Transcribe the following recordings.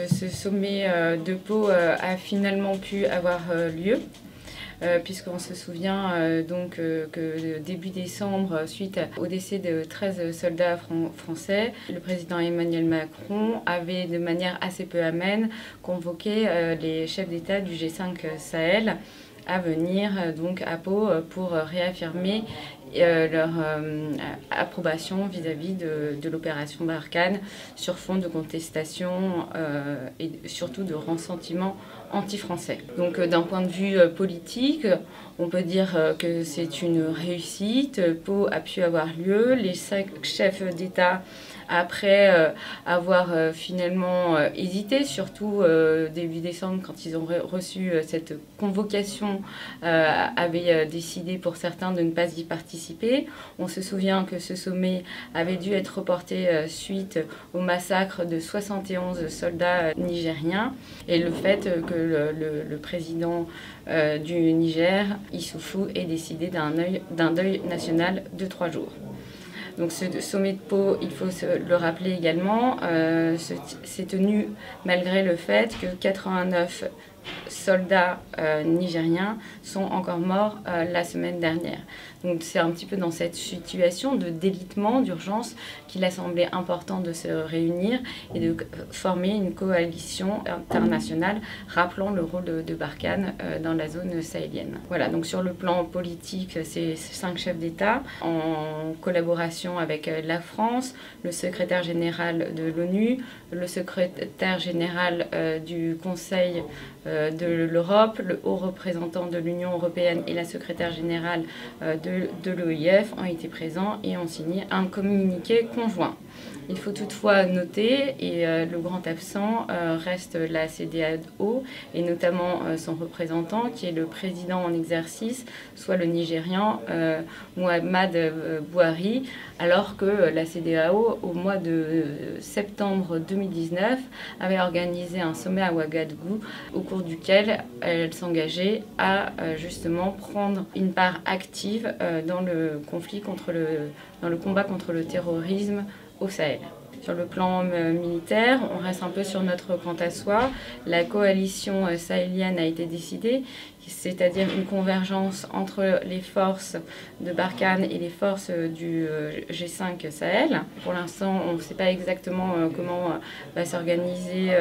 Ce sommet de Pau a finalement pu avoir lieu. Puisqu'on se souvient que début décembre, suite au décès de 13 soldats français, le président Emmanuel Macron avait de manière assez peu amène convoqué les chefs d'État du G5 Sahel à venir donc à Pau pour réaffirmer leur approbation vis-à-vis de l'opération Barkhane sur fond de contestation et surtout de ressentiment anti-français. Donc d'un point de vue politique, on peut dire que c'est une réussite. Pau a pu avoir lieu. Les 5 chefs d'État, après avoir finalement hésité, surtout début décembre quand ils ont reçu cette convocation, avaient décidé pour certains de ne pas y participer. On se souvient que ce sommet avait dû être reporté suite au massacre de 71 soldats nigériens et le fait que le président du Niger, Issoufou, ait décidé d'un deuil national de 3 jours. Donc ce sommet de Pau, il faut le rappeler également, s'est tenu malgré le fait que 89 soldats nigériens sont encore morts la semaine dernière. Donc c'est un petit peu dans cette situation de délitement, d'urgence, qu'il a semblé important de se réunir et de former une coalition internationale rappelant le rôle de Barkhane dans la zone sahélienne. Voilà, donc sur le plan politique, ces 5 chefs d'État, en collaboration avec la France, le secrétaire général de l'ONU, le secrétaire général du Conseil de l'Europe, le haut représentant de l'Union européenne et la secrétaire générale de l'OIF ont été présents et ont signé un communiqué conjoint. Il faut toutefois noter, et le grand absent reste la CEDEAO, et notamment son représentant, qui est le président en exercice, soit le Nigérian Muhammadu Buhari, alors que la CEDEAO, au mois de septembre 2019, avait organisé un sommet à Ouagadougou, au cours duquel elle s'engageait à justement prendre une part active dans le conflit dans le combat contre le terrorisme au Sahel. Sur le plan militaire, on reste un peu sur notre quant à soi. La coalition sahélienne a été décidée, c'est-à-dire une convergence entre les forces de Barkhane et les forces du G5 Sahel. Pour l'instant, on ne sait pas exactement comment va s'organiser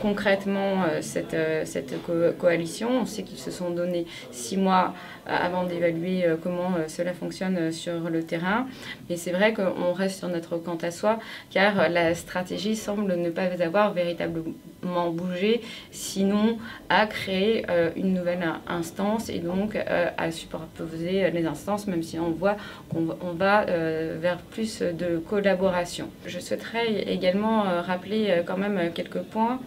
concrètement cette coalition. On sait qu'ils se sont donné 6 mois avant d'évaluer comment cela fonctionne sur le terrain. Mais c'est vrai qu'on reste sur notre quant à soi, car la stratégie semble ne pas avoir véritablement bougé, sinon à créer une nouvelle instance et donc à superposer les instances, même si on voit qu'on va vers plus de collaboration. Je souhaiterais également rappeler quand même quelques points.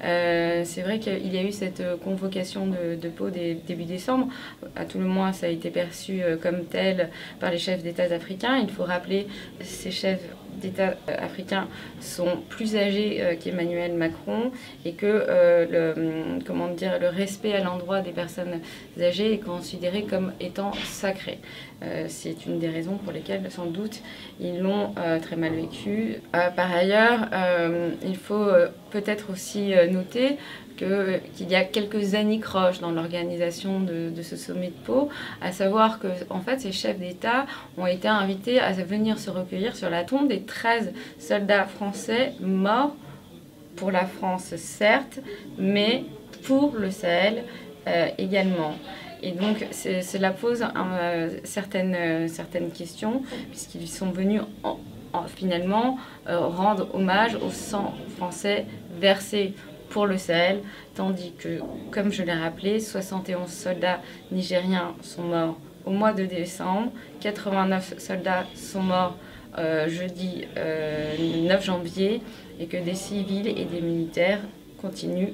C'est vrai qu'il y a eu cette convocation de Pau début décembre. À tout le moins, ça a été perçu comme tel par les chefs d'État africains. Il faut rappeler que ces chefs d'État africains sont plus âgés qu'Emmanuel Macron et que le respect à l'endroit des personnes âgées est considéré comme étant sacré. C'est une des raisons pour lesquelles, sans doute, ils l'ont très mal vécu. Par ailleurs, il faut peut-être aussi noter qu'il y a quelques anicroches dans l'organisation de ce sommet de Pau, à savoir que en fait, ces chefs d'État ont été invités à venir se recueillir sur la tombe des 13 soldats français morts pour la France, certes, mais pour le Sahel également. Et donc cela pose certaines questions, puisqu'ils sont venus finalement rendre hommage au sang français versé pour le Sahel, tandis que, comme je l'ai rappelé, 71 soldats nigériens sont morts au mois de décembre, 89 soldats sont morts jeudi 9 janvier, et que des civils et des militaires continuent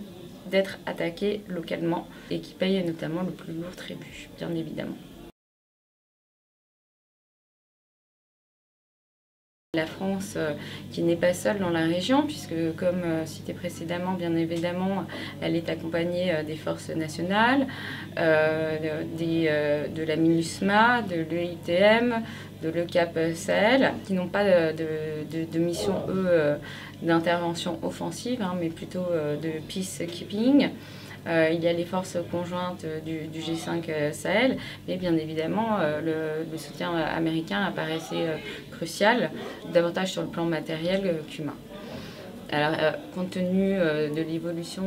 d'être attaqués localement et qui payent notamment le plus lourd tribut, bien évidemment. La France qui n'est pas seule dans la région, puisque comme cité précédemment, bien évidemment, elle est accompagnée des forces nationales, de la MINUSMA, de l'EITM, de l'ECAP Sahel, qui n'ont pas de mission, eux, d'intervention offensive, hein, mais plutôt de peacekeeping. Il y a les forces conjointes du G5 Sahel, mais bien évidemment le soutien américain apparaissait crucial, davantage sur le plan matériel qu'humain. Alors, compte tenu de l'évolution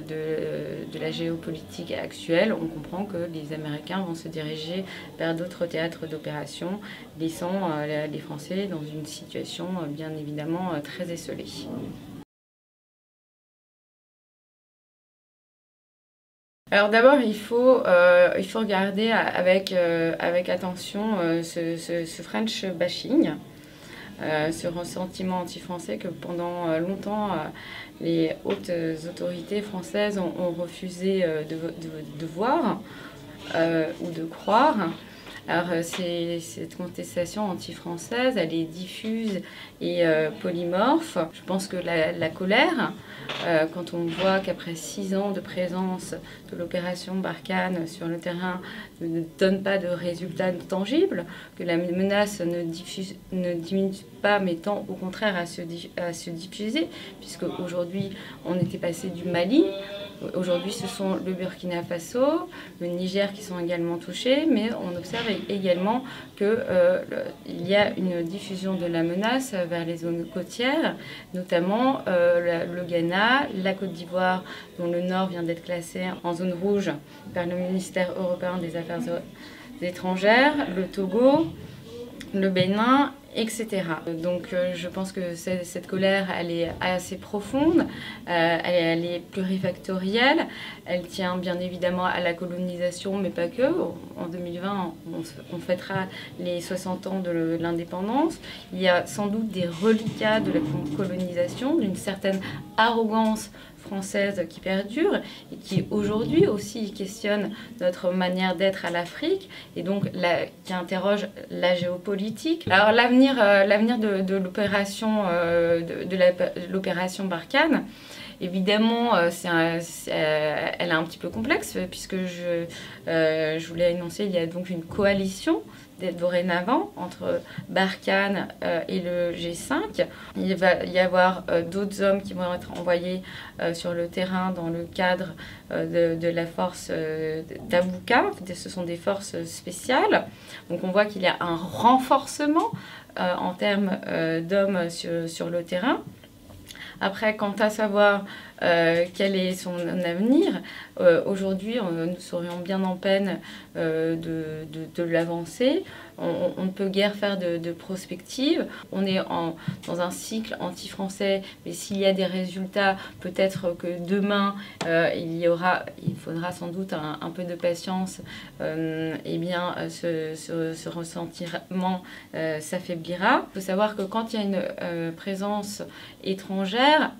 de la géopolitique actuelle, on comprend que les Américains vont se diriger vers d'autres théâtres d'opération, laissant les Français dans une situation bien évidemment très esselée. Alors d'abord, il faut regarder avec attention ce French bashing, ce ressentiment anti-français que pendant longtemps les hautes autorités françaises ont refusé de voir ou de croire. Alors cette contestation anti-française, elle est diffuse et polymorphe. Je pense que la colère, quand on voit qu'après 6 ans de présence de l'opération Barkhane sur le terrain ne donne pas de résultats tangibles, que la menace ne diminue pas, mais tend au contraire à se diffuser, puisque aujourd'hui on était passé du Mali. Aujourd'hui, ce sont le Burkina Faso, le Niger qui sont également touchés, mais on observe également qu'il y a une diffusion de la menace vers les zones côtières, notamment le Ghana, la Côte d'Ivoire, dont le nord vient d'être classé en zone rouge par le ministère européen des Affaires étrangères, le Togo, le Bénin, etc. Donc je pense que cette colère, elle est assez profonde, elle est plurifactorielle, elle tient bien évidemment à la colonisation, mais pas que. En 2020, on fêtera les 60 ans de l'indépendance. Il y a sans doute des reliquats de la colonisation, d'une certaine arrogance française qui perdure et qui aujourd'hui aussi questionne notre manière d'être à l'Afrique et donc qui interroge la géopolitique. Alors l'avenir de l'opération Barkhane, évidemment, elle est un petit peu complexe puisque je vous l'ai énoncé, il y a donc une coalition dorénavant entre Barkhane et le G5. Il va y avoir d'autres hommes qui vont être envoyés sur le terrain dans le cadre de la force Tabouka. Ce sont des forces spéciales. Donc on voit qu'il y a un renforcement en termes d'hommes sur le terrain. Après, quant à savoir quel est son avenir, aujourd'hui, nous serions bien en peine de l'avancer. On ne peut guère faire de prospective. On est dans un cycle anti-français, mais s'il y a des résultats, peut-être que demain, il faudra sans doute un peu de patience. Eh bien, ce ressentiment s'affaiblira. Il faut savoir que quand il y a une présence étrangère,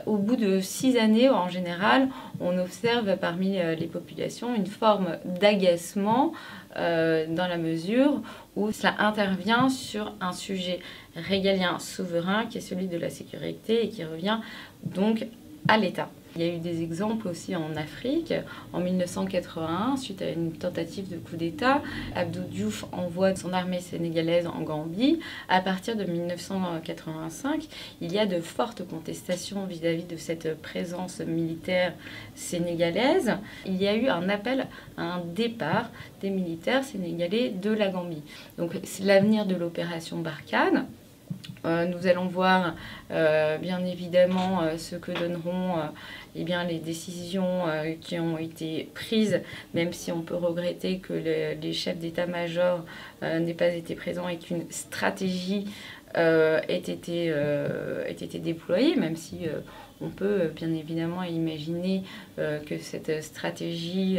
au bout de 6 années, en général, on observe parmi les populations une forme d'agacement dans la mesure où cela intervient sur un sujet régalien souverain qui est celui de la sécurité et qui revient donc à l'État. Il y a eu des exemples aussi en Afrique. En 1981, suite à une tentative de coup d'État, Abdou Diouf envoie son armée sénégalaise en Gambie. À partir de 1985, il y a de fortes contestations vis-à-vis de cette présence militaire sénégalaise. Il y a eu un appel à un départ des militaires sénégalais de la Gambie. Donc c'est l'avenir de l'opération Barkhane. Nous allons voir bien évidemment ce que donneront eh bien, les décisions qui ont été prises, même si on peut regretter que les chefs d'état-major n'aient pas été présents et qu'une stratégie ait été déployée, même si on peut bien évidemment imaginer que cette stratégie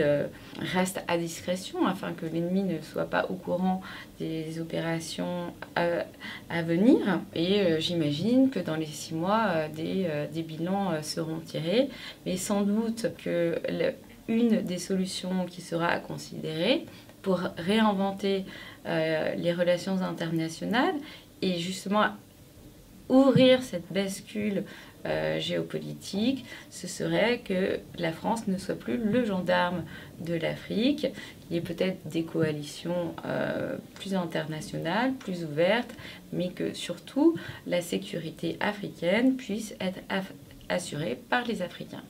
reste à discrétion afin que l'ennemi ne soit pas au courant des opérations à venir. Et j'imagine que dans les 6 mois, des bilans seront tirés. Mais sans doute que une des solutions qui sera à considérer pour réinventer les relations internationales et justement ouvrir cette bascule géopolitique, ce serait que la France ne soit plus le gendarme de l'Afrique. Il y ait peut-être des coalitions plus internationales, plus ouvertes, mais que surtout la sécurité africaine puisse être assurée par les Africains.